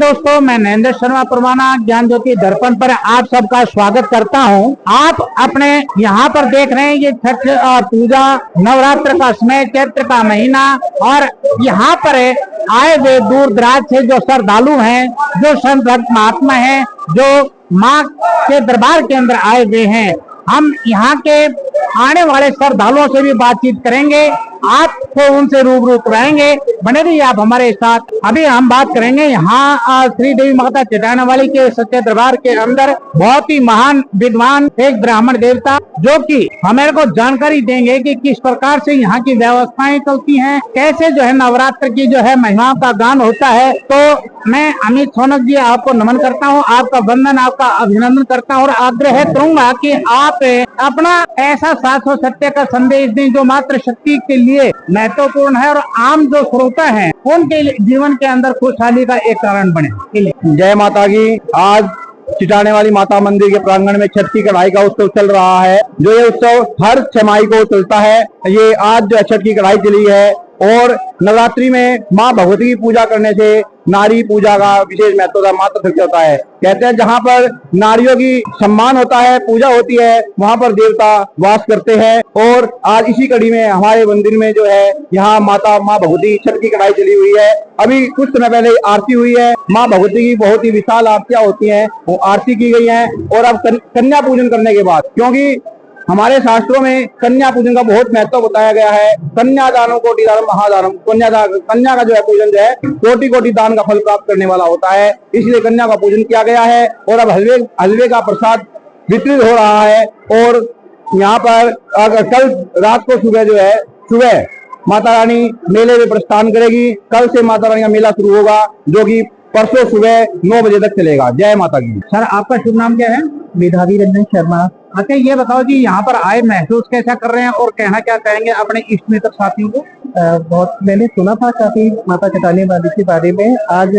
दोस्तों, मैं नरेंद्र शर्मा परवाना ज्ञान ज्योति दर्पण पर आप सबका स्वागत करता हूं। आप अपने यहाँ पर देख रहे हैं ये छठ पूजा नवरात्र का समय, चैत्र का महीना, और यहाँ पर आए हुए दूर दराज से जो श्रद्धालु हैं, जो संत भक्त महात्मा हैं, जो माँ के दरबार के अंदर आए हुए हैं, हम यहाँ के आने वाले श्रद्धालुओं से भी बातचीत करेंगे, आपको उनसे रूबरू कराएंगे। बने रहिए आप हमारे साथ। अभी हम बात करेंगे यहाँ श्री देवी माता चटाने वाली के सच्चे दरबार के अंदर बहुत ही महान विद्वान एक ब्राह्मण देवता, जो कि हमें को जानकारी देंगे कि किस प्रकार से यहाँ की व्यवस्थाएं चलती हैं, कैसे जो है नवरात्र की जो है महिमाओं का गान होता है। तो मैं अमित सोनक जी आपको नमन करता हूँ, आपका वंदन, आपका अभिनंदन करता हूँ और आग्रह करूंगा कि आप अपना ऐसा शास्त्र सत्य का संदेश दें जो मात्र शक्ति के लिए महत्वपूर्ण है और आम जो श्रोता हैं उनके जीवन के अंदर खुशहाली का एक कारण बने। जय माता की। आज चिटाने वाली माता मंदिर के प्रांगण में छठ की कढ़ाई का उत्सव चल रहा है। जो ये उत्सव हर छमाही को चलता है। ये आज जो छठ की कढ़ाई चली है और नवरात्रि में माँ भगवती की पूजा करने से नारी पूजा का विशेष महत्व का मात्र होता है। कहते हैं जहाँ पर नारियों की सम्मान होता है, पूजा होती है, वहाँ पर देवता वास करते हैं। और आज इसी कड़ी में हमारे मंदिर में जो है यहाँ माँ भगवती छठ की कढ़ाई चली हुई है। अभी कुछ समय पहले आरती हुई है। माँ भगवती की बहुत ही विशाल आरतियां होती हैं, वो आरती की गई है। और अब कन्या पूजन करने के बाद, क्योंकि हमारे शास्त्रों में कन्या पूजन का बहुत महत्व बताया गया है। कन्यादानम कोटि दानम महादानम। कन्या का जो है पूजन जो है कोटि कोटि दान का फल प्राप्त करने वाला होता है, इसलिए कन्या का पूजन किया गया है। और अब हलवे का प्रसाद वितरित हो रहा है। और यहाँ पर कल रात को सुबह माता रानी मेले में प्रस्थान करेगी। कल से माता रानी का मेला शुरू होगा, जो कि परसों सुबह 9 बजे तक चलेगा। जय माता की। सर, आपका शुभ नाम क्या है? मेधावी रंजन शर्मा। अच्छा, ये बताओ जी, यहाँ पर आए महसूस कैसा कर रहे हैं और कहना क्या कहेंगे अपने इष्ट मित्र साथियों को? बहुत मैंने सुना था काफी माता चटाने वाली के बारे में। आज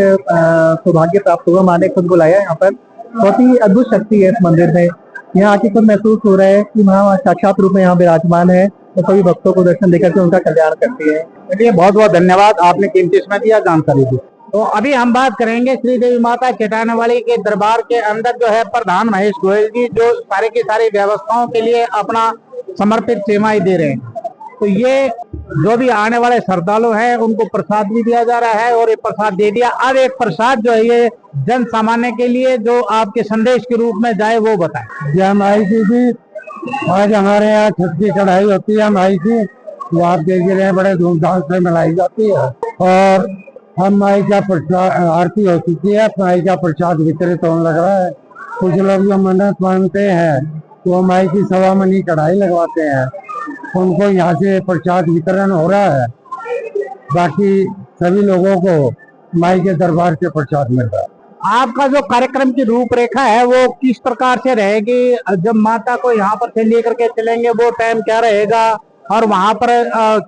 सौभाग्य प्राप्त हुआ, माँ ने खुद बुलाया यहाँ पर। बहुत ही अद्भुत शक्ति है इस मंदिर में। यहाँ आके खुद महसूस हो रहा है कि माँ साक्षात रूप में यहाँ विराजमान है और सभी भक्तों को दर्शन देकर के उनका कल्याण करती है। चलिए, बहुत बहुत धन्यवाद, आपने कीमती समय दिया, जानकारी दी। तो अभी हम बात करेंगे श्री देवी माता चटाने वाली के दरबार के अंदर जो है प्रधान महेश गोयल जी, जो सारे की सारी व्यवस्थाओं के लिए अपना समर्पित सेवाएं दे रहे हैं। तो ये जो भी आने वाले श्रद्धालु हैं उनको प्रसाद भी दिया जा रहा है और ये प्रसाद दे दिया। अब एक प्रसाद जो है ये जन सामान्य के लिए जो आपके संदेश के रूप में जाए वो बताएं। जय माई जी। आज हमारे यहाँ छठ की कढ़ाई होती है माई की, वो आप देख रहे हैं बड़े धूमधाम से मनाई जाती है। और हम माई का प्रसाद आरती हो चुकी है, माई का प्रसाद वितरित होने लग रहा है। कुछ लोग जो मन्नत मांगते हैं तो माई की सवा मनी कढ़ाई लगवाते हैं, उनको यहाँ से प्रसाद वितरण हो रहा है। बाकी सभी लोगों को माई के दरबार से प्रसाद मिल रहा है। आपका जो कार्यक्रम की रूपरेखा है वो किस प्रकार से रहेगी? जब माता को यहाँ पर से लेकर के चलेंगे वो टाइम क्या रहेगा और वहाँ पर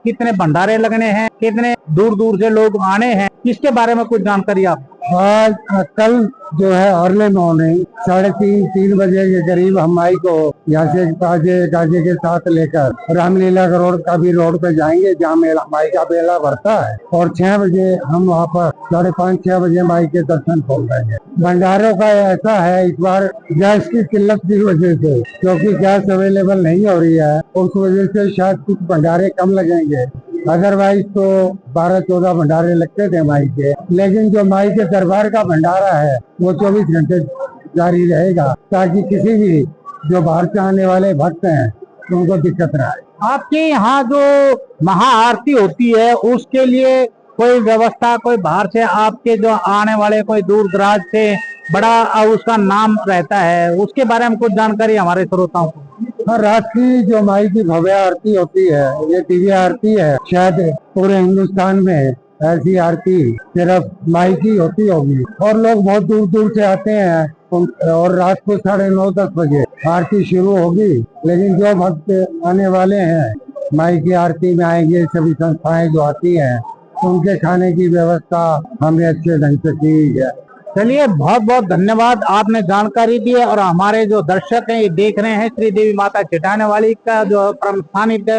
कितने भंडारे लगने हैं, कितने दूर दूर से लोग आने हैं, इसके बारे में कुछ जानकारी आप? आज कल जो है अर्ली मॉर्निंग 3:30 बजे के करीब हम माई को यहाँ से गाजे के साथ लेकर रामलीला रोड पे जाएंगे, जहाँ मेला माई का मेला भरता है। और 6 बजे हम वहाँ पर 5:30-6 बजे माई के दर्शन खोल देंगे। भंडारों का ऐसा है, इस बार गैस की किल्लत की वजह से, क्योंकि गैस अवेलेबल नहीं हो रही है, उस वजह से शायद कुछ भंडारे कम लगेंगे। अदरवाइज तो 12-14 भंडारे लगते थे माई के। लेकिन जो माई के दरबार का भंडारा है वो 24 घंटे जारी रहेगा, ताकि किसी भी जो बाहर से आने वाले भक्त हैं उनको दिक्कत ना आए। आपके यहाँ जो महाआरती होती है उसके लिए कोई व्यवस्था, कोई बाहर से आपके जो आने वाले कोई दूर दराज से बड़ा उसका नाम रहता है, उसके बारे में कुछ जानकारी हमारे श्रोताओं को? रात की जो माई की भव्य आरती होती है, ये दिव्य आरती है। शायद पूरे हिंदुस्तान में ऐसी आरती सिर्फ माई की होती होगी। और लोग बहुत दूर दूर से आते हैं और रात को 9:30-10 बजे आरती शुरू होगी। लेकिन जो भक्त आने वाले हैं माई की आरती में आएंगे, सभी संस्थाएं जो आती हैं उनके खाने की व्यवस्था हमने अच्छे ढंग से की है। चलिए, बहुत बहुत धन्यवाद, आपने जानकारी दी है। और हमारे जो दर्शक हैं ये देख रहे हैं श्री देवी माता चटाने वाली का जो परम स्थानिक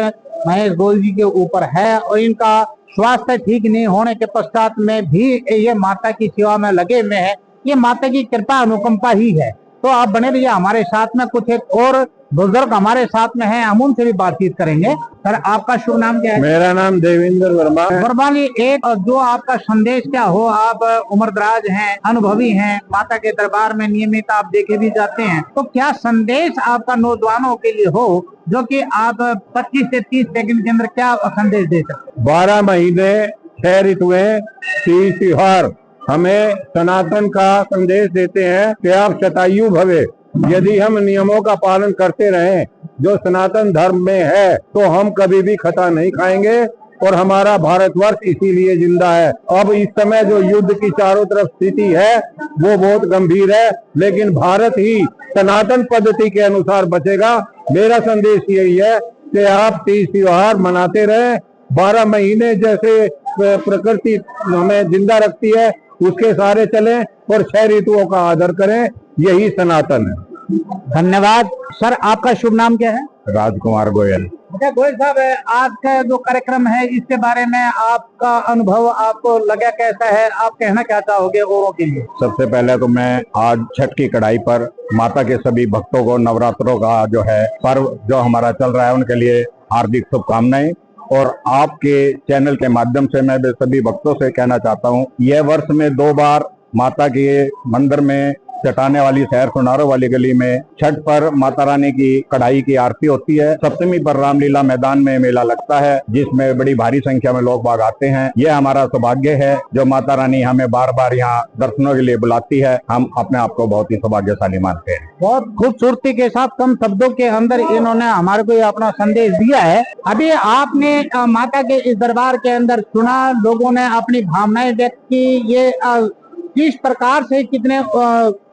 महेश गोयल जी के ऊपर है और इनका स्वास्थ्य ठीक नहीं होने के पश्चात में भी ये माता की सेवा में लगे हुए हैं। ये माता की कृपा अनुकंपा ही है। तो आप बने रहिए हमारे साथ में। कुछ एक और बुजुर्ग हमारे साथ में हैं, हम उनसे भी बातचीत करेंगे। सर, आपका शुभ नाम क्या है? मेरा नाम देवेंद्र वर्मा है। वर्मा जी, एक जो आपका संदेश क्या हो? आप उम्रदराज हैं, अनुभवी हैं, माता के दरबार में नियमित आप देखे भी जाते हैं, तो क्या संदेश आपका नौजवानों के लिए हो जो कि आप 25 से 30 सेकंड के अंदर क्या संदेश दे सकते? 12 महीने 6 ऋतुएं 30 त्योहार हमें सनातन का संदेश देते हैं कि आप शतायु भवे। यदि हम नियमों का पालन करते रहें जो सनातन धर्म में है तो हम कभी भी खता नहीं खाएंगे और हमारा भारतवर्ष इसीलिए जिंदा है। अब इस समय जो युद्ध की चारों तरफ स्थिति है वो बहुत गंभीर है, लेकिन भारत ही सनातन पद्धति के अनुसार बचेगा। मेरा संदेश यही है कि आप 30 त्योहार मनाते रहें। 12 महीने जैसे प्रकृति हमें जिंदा रखती है उसके सारे चलें और 6 ऋतुओं का आदर करें, यही सनातन है। धन्यवाद। सर, आपका शुभ नाम क्या है? राजकुमार गोयल। अच्छा गोयल साहब, आज का जो कार्यक्रम है इसके बारे में आपका अनुभव आपको लगा कैसा है? आप कहना क्या चाहोगे औरों के लिए? सबसे पहले तो मैं आज छठ की कढ़ाई पर माता के सभी भक्तों को नवरात्रों का जो है पर्व जो हमारा चल रहा है उनके लिए हार्दिक शुभकामनाएं। और आपके चैनल के माध्यम से मैं सभी भक्तों से कहना चाहता हूँ, यह वर्ष में 2 बार माता के मंदिर में चटाने वाली शहर सुनारों वाली गली में छठ पर माता रानी की कढ़ाई की आरती होती है। सप्तमी पर रामलीला मैदान में मेला लगता है जिसमें बड़ी भारी संख्या में लोग बाग आते हैं। यह हमारा सौभाग्य है जो माता रानी हमें बार बार यहाँ दर्शनों के लिए बुलाती है। हम अपने आप को बहुत ही सौभाग्यशाली मानते हैं। बहुत खूबसूरती के साथ कम शब्दों के अंदर इन्होंने हमारे को अपना संदेश दिया है। अभी आपने माता के इस दरबार के अंदर सुना, लोगों ने अपनी भावनाएं व्यक्त की। ये किस प्रकार से कितने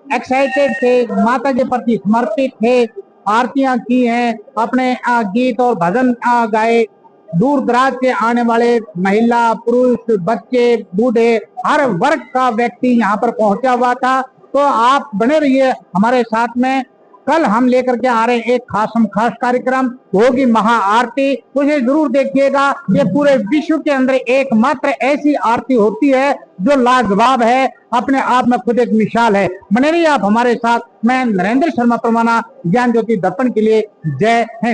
एक्साइटेड थे, माता के प्रति समर्पित थे, आरतियां की हैं, अपने गीत और भजन गाए। दूर दराज से आने वाले महिला, पुरुष, बच्चे, बूढ़े, हर वर्ग का व्यक्ति यहाँ पर पहुंचा हुआ था। तो आप बने रहिए हमारे साथ में। कल हम लेकर के आ रहे हैं एक खास कार्यक्रम, होगी महाआरती। उसे जरूर देखिएगा। ये पूरे विश्व के अंदर एकमात्र ऐसी आरती होती है जो लाजवाब है, अपने आप में खुद एक मिसाल है। बने रहिए आप हमारे साथ। मैं नरेंद्र शर्मा परमाना, ज्ञान ज्योति दर्पण के लिए। जय हिंद।